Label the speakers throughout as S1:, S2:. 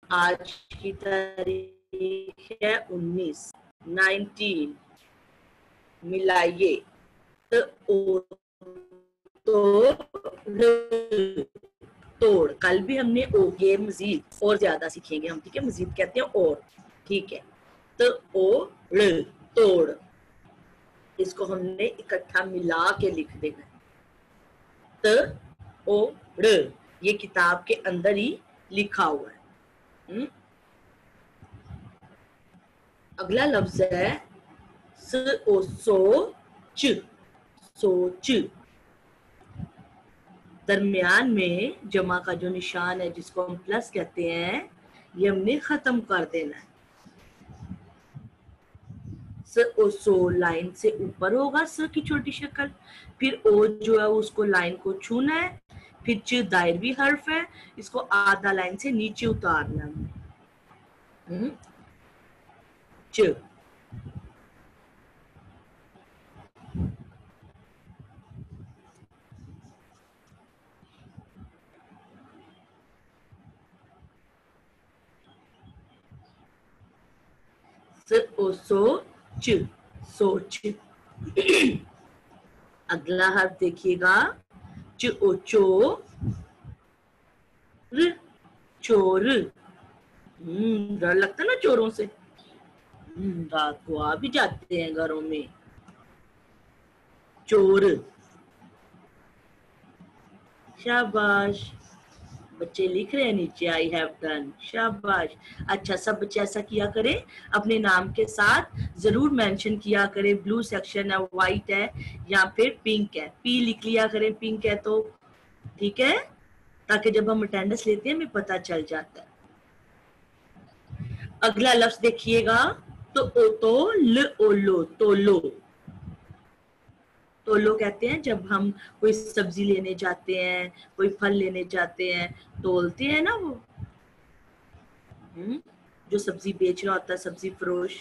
S1: आज की तारीख है 19 मिलाइए तो तोड़। कल भी हमने ओ ये मजीद और ज्यादा सीखेंगे हम, ठीक है। मजीद कहते हैं और, ठीक है। तो ओ तोड़, इसको हमने इकट्ठा मिला के लिख देना है। त ओ ये किताब के अंदर ही लिखा हुआ है। अगला लफ्ज है सोच। सोच, दरमियान में जमा का जो निशान है जिसको हम प्लस कहते हैं, ये हमने खत्म कर देना है। स और सो लाइन से ऊपर होगा स की छोटी शक्ल, फिर ओ जो है उसको लाइन को छूना है, फिर च दायरवी हर्फ है, इसको आधा लाइन से नीचे उतारना है। च सोच, सोच। अगला हर्फ देखिएगा च ओ चो र, चोर। डर लगता है ना चोरों से, रात को आ भी जाते हैं घरों में चोर। शाबाश, बच्चे लिख रहे हैं नीचे आई हैव डन, शाबाश। अच्छा, सब बच्चे ऐसा किया करें, अपने नाम के साथ जरूर मेंशन किया करें। ब्लू सेक्शन है, व्हाइट है या फिर पिंक है, पी लिख लिया करें पिंक है तो, ठीक है, ताकि जब हम अटेंडेंस लेते हैं हमें पता चल जाता है। अगला लफ्ज देखिएगा तो ओ तो ल ओ लो, तोलो। तोलो कहते हैं जब हम कोई सब्जी लेने जाते हैं, कोई फल लेने जाते हैं, तोलते हैं ना वो, जो सब्जी बेच रहा होता है, सब्जी फरोश,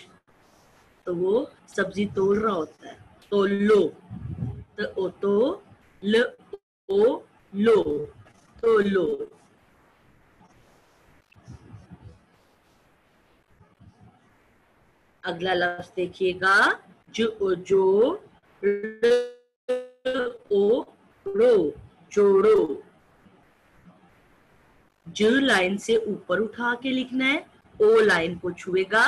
S1: तो वो सब्जी तोल रहा होता है। तोलो, तो ओ तो ल ओ लो, तोलो। अगला लफ्ज देखिएगा जो जो ओ रो, जोड़ो। ज लाइन से ऊपर उठा के लिखना है, ओ लाइन को छुएगा,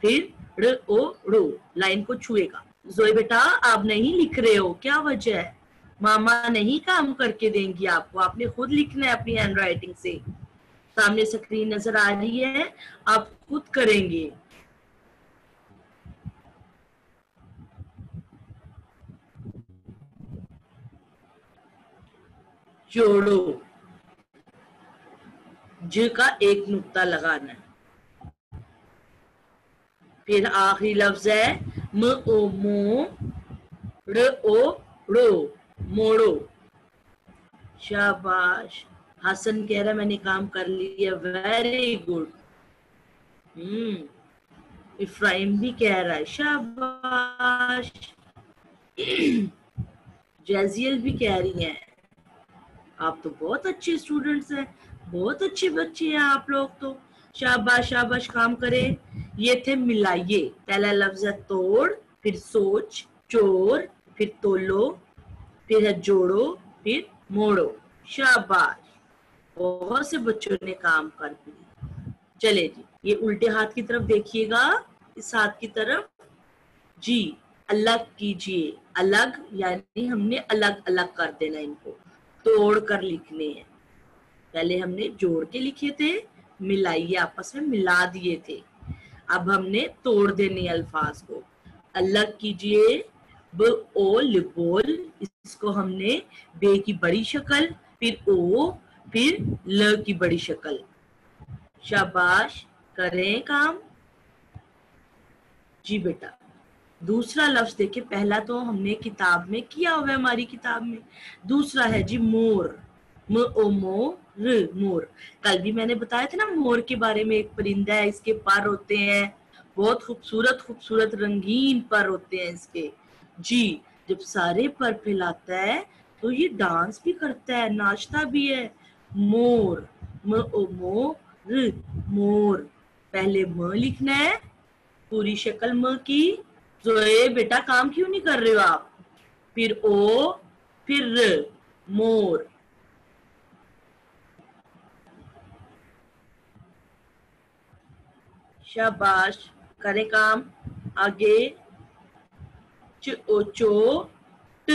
S1: फिर र ओ रो लाइन को छुएगा। जोए बेटा आप नहीं लिख रहे हो, क्या वजह है? मामा नहीं काम करके देंगी आपको, आपने खुद लिखना है अपनी हैंड राइटिंग से। सामने स्क्रीन नजर आ रही है, आप खुद करेंगे। जोड़ो, ज का एक नुक्ता लगाना है। फिर आखिरी लफ्ज है म ओ मो र ओ रो, मोड़ो। शाबाश, हसन कह रहा मैंने काम कर लिया, वेरी गुड। इफ्राहिम भी कह रहा है शाबाश। जैजियल भी कह रही हैं, आप तो बहुत अच्छे स्टूडेंट्स हैं, बहुत अच्छे बच्चे हैं आप लोग तो। शाबाश शाबाश, काम करें। ये थे मिलाइए, पहला लफ्ज है तोड़, फिर सोच, चोर, फिर तोलो, फिर है जोड़ो, फिर मोड़ो। शाबाश, बहुत से बच्चों ने काम कर दिया। चले जी, ये उल्टे हाथ की तरफ देखिएगा, इस हाथ की तरफ जी, अलग कीजिए। अलग यानी हमने अलग अलग कर देना, इनको तोड़ कर लिखने हैं। पहले हमने जोड़ के लिखे थे, मिलाइए आपस में मिला दिए थे, अब हमने तोड़ देने अल्फाज को। अलग कीजिए, ब ओ लिबोल, इसको हमने बे की बड़ी शक्ल, फिर ओ, फिर ल की बड़ी शक्ल। शाबाश, करें काम जी बेटा। दूसरा लफ्ज देखिए, पहला तो हमने किताब में किया हुआ है, हमारी किताब में। दूसरा है जी मोर, म ओ मो र, मोर। कल भी मैंने बताया था ना मोर के बारे में, एक परिंदा है, इसके पर होते हैं, बहुत खूबसूरत खूबसूरत रंगीन पर होते हैं इसके जी। जब सारे पर फैलाता है तो ये डांस भी करता है, नाचता भी है। मोर, म ओ मो र मोर। पहले म लिखना है, पूरी शक्ल म की। जोए बेटा काम क्यों नहीं कर रहे हो आप? फिर ओ, फिर र, मोर। शाबाश, करें काम। आगे च ओ चो ट,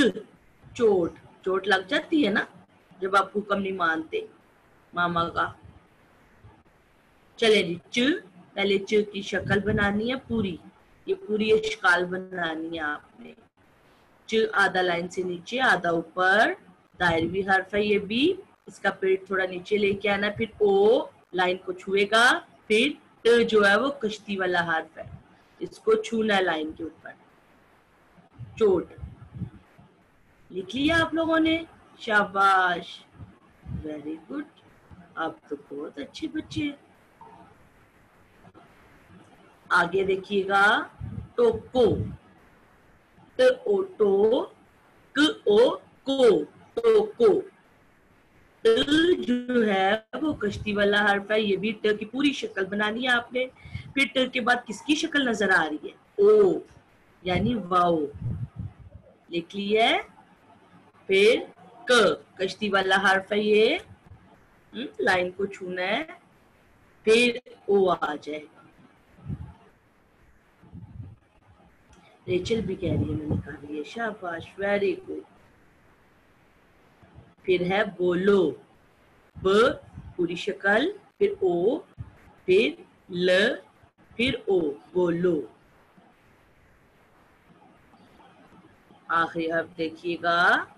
S1: चोट। चोट लग जाती है ना जब आप हुक्म नहीं मानते मामा का। चले जी, च। पहले च की शक्ल बनानी है पूरी, ये पूरी इश्काल बनानी है आपने। च आधा लाइन से नीचे, आधा ऊपर, दायरवी हर्फ है ये भी। इसका पेट थोड़ा नीचे लेके आना, फिर ओ लाइन को छुएगा, फिर ट जो है वो कश्ती वाला हर्फ है, इसको छूना है लाइन के ऊपर। चोट। लिख लिया आप लोगों ने? शाबाश, वेरी गुड, आप तो बहुत अच्छे बच्चे हैं। आगे देखिएगा, टोको। ट ओ टो, क ओ को, टोको। ट जो है वो कश्ती वाला हर्फ है, ये भी ट की पूरी शक्ल बनानी है आपने। फिर ट के बाद किसकी शक्ल नजर आ रही है? ओ, यानी वाओ। लिख लिया है? फिर क, कश्ती वाला हर्फ है ये, लाइन को छूना है, फिर ओ आ जाएगा। रेचल भी कह रही है मैंने कर लिया, शाबाश, वेरी गुड। फिर है बोलो। ब पूरी शक्ल, फिर ओ, फिर ल, फिर ओ, बोलो। आखिरी हर्फ देखिएगा,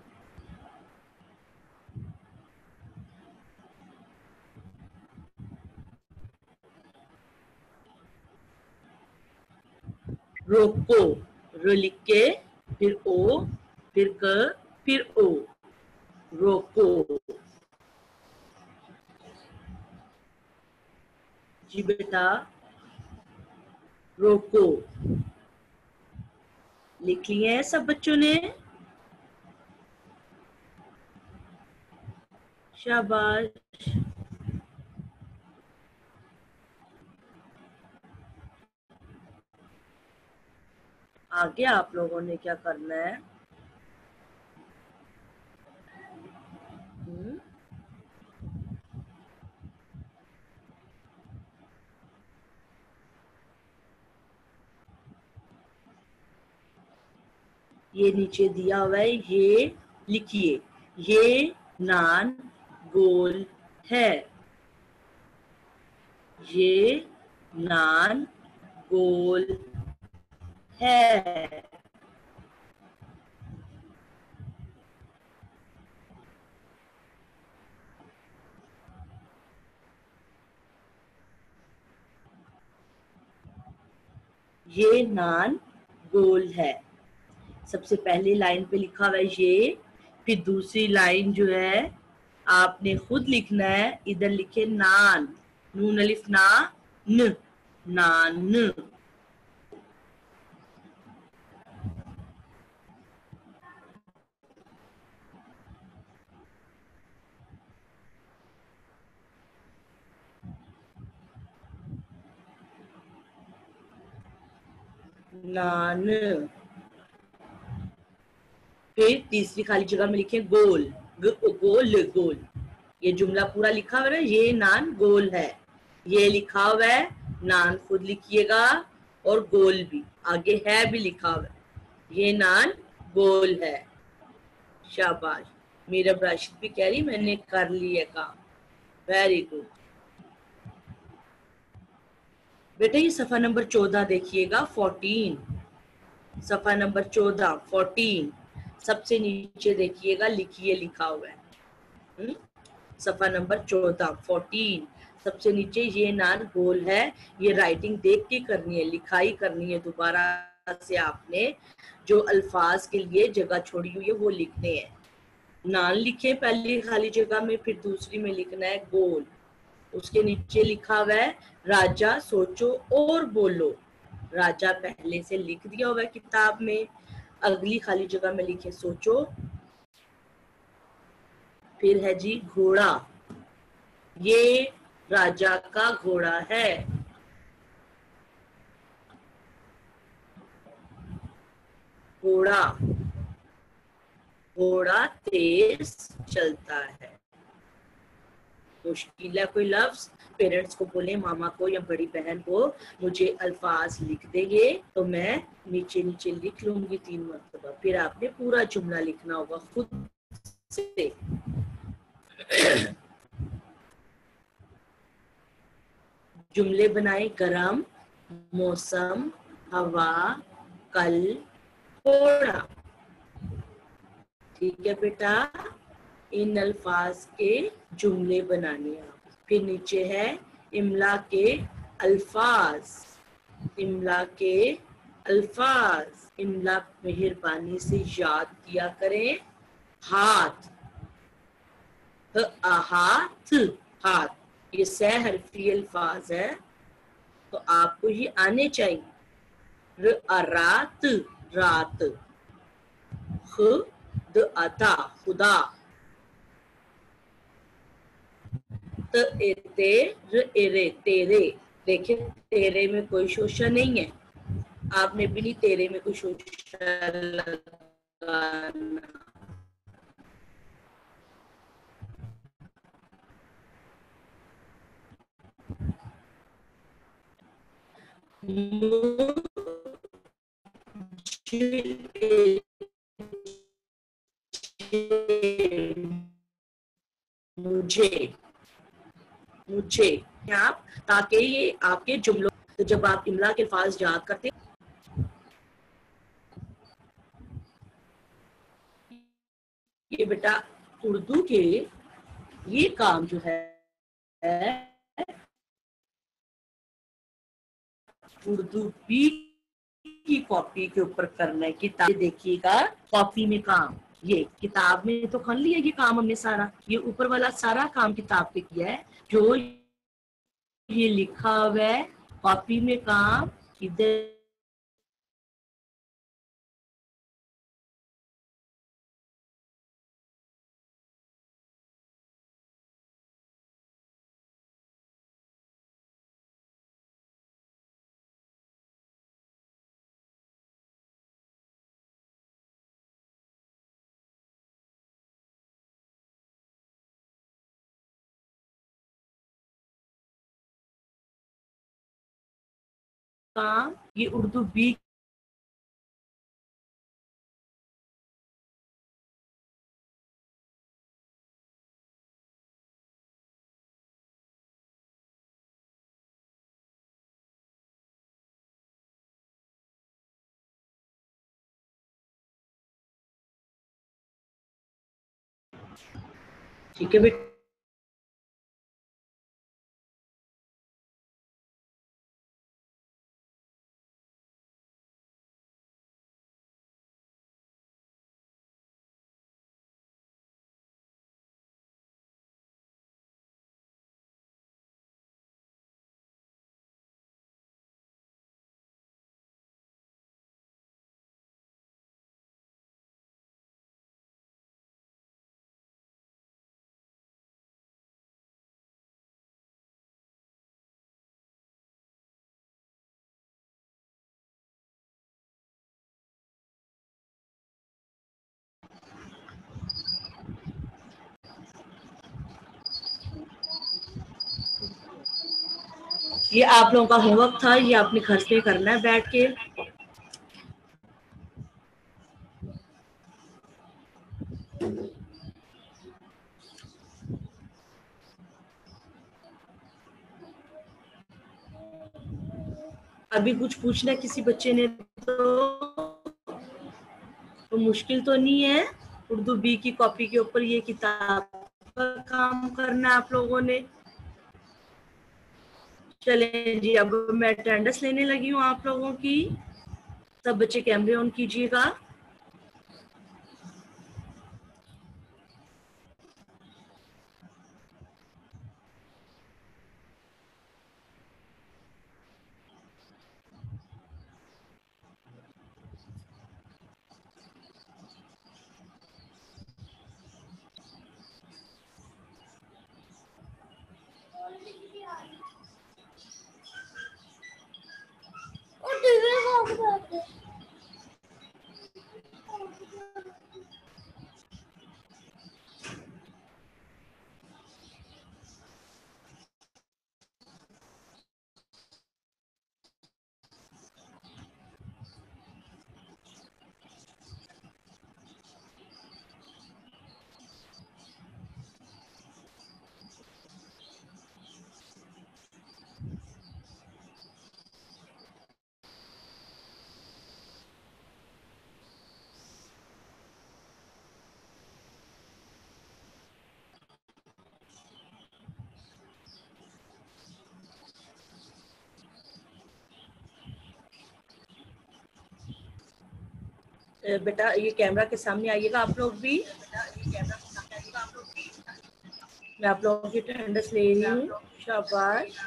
S1: रोको। र लिख के, फिर ओ, फिर क, फिर ओ, रोको। जी बेटा, रोको। लिख लिए हैं सब बच्चों ने? शाबाश। आगे आप लोगों ने क्या करना है? ये नीचे दिया हुआ है, ये लिखिए। ये नान गोल है। ये नान गोल है। ये नान गोल है। सबसे पहली लाइन पे लिखा हुआ है ये, फिर दूसरी लाइन जो है आपने खुद लिखना है, इधर लिखे नान, नून अलिफ ना, न, नान। नान। फिर तीसरी खाली जगह में लिखे गोल, गोल गोल। ये जुमला पूरा लिखा हुआ है, ये नान गोल है, ये लिखा हुआ है, नान खुद लिखिएगा, और गोल भी आगे है भी लिखा हुआ है, ये नान गोल है। शाबाश, मीरा राशिद भी कह रही मैंने कर लिया काम, वेरी गुड। बेटा ये सफा नंबर 14 देखिएगा, 14, सफा नंबर 14, 14, सबसे नीचे देखिएगा, लिखिए लिखा हुआ है, सफा नंबर 14, 14, सबसे नीचे, ये नान गोल है। ये राइटिंग देख के करनी है, लिखाई करनी है, दोबारा से आपने जो अल्फाज के लिए जगह छोड़ी हुई है वो लिखने हैं। नान लिखे पहली खाली जगह में, फिर दूसरी में लिखना है गोल, उसके नीचे लिखा हुआ है राजा सोचो और बोलो। राजा पहले से लिख दिया हुआ है किताब में, अगली खाली जगह में लिखे सोचो। फिर है जी घोड़ा, ये राजा का घोड़ा है। घोड़ा, घोड़ा तेज चलता है। मुश्किल है कोई लफ्ज, पेरेंट्स को बोले, मामा को या बड़ी बहन को मुझे अल्फाज लिख देंगे तो मैं नीचे नीचे लिख लूंगी 3 मरतबा, फिर आपने पूरा जुमला लिखना होगा खुद से। जुमले बनाए, गरम, मौसम, हवा, कल, घोड़ा। ठीक है बेटा, इन अल्फाज के जुमले बनाने आप। फिर नीचे है इमला के अल्फाज। इमला के अल्फाज, इमला मेहरबानी से याद किया करें। हाथ, हाथ, हाथ, ये सह हरफी अल्फाज है तो आपको ये आने चाहिए। रात, रात, खुद अता, खुदा, तेरे, तेरे। देखिए तेरे में कोई शोषा नहीं है, आपने भी नहीं तेरे में कोई शोषा लगाना। मुझे, मुझे आप, ताकि ये आपके जुमलों, तो जब आप इमला के अल्फाज याद करते, ये बेटा उर्दू के ये काम जो है उर्दू बी की कॉपी के ऊपर करना है। किताब देखिएगा, कॉपी में काम, ये किताब में तो कर लिया ये काम हमने सारा, ये ऊपर वाला सारा काम किताब पे किया है। जो ये लिखा हुआ है कॉपी में काम इधर काम, ये उर्दू बी ठीक है बेटा। ये आप लोगों का होमवर्क था, ये आपने घर पे करना है बैठ के। अभी कुछ पूछना किसी बच्चे ने तो मुश्किल तो नहीं है। उर्दू बी की कॉपी के ऊपर ये किताब का काम करना है आप लोगों ने। चलें जी, अब मैं अटेंडेंस लेने लगी हूँ आप लोगों की। सब बच्चे कैमरे ऑन कीजिएगा। बेटा ये कैमरा के सामने आइएगा आप लोग भी। मैं आप लोगों की अटेंडेंस ले रही हूँ, शाबाश।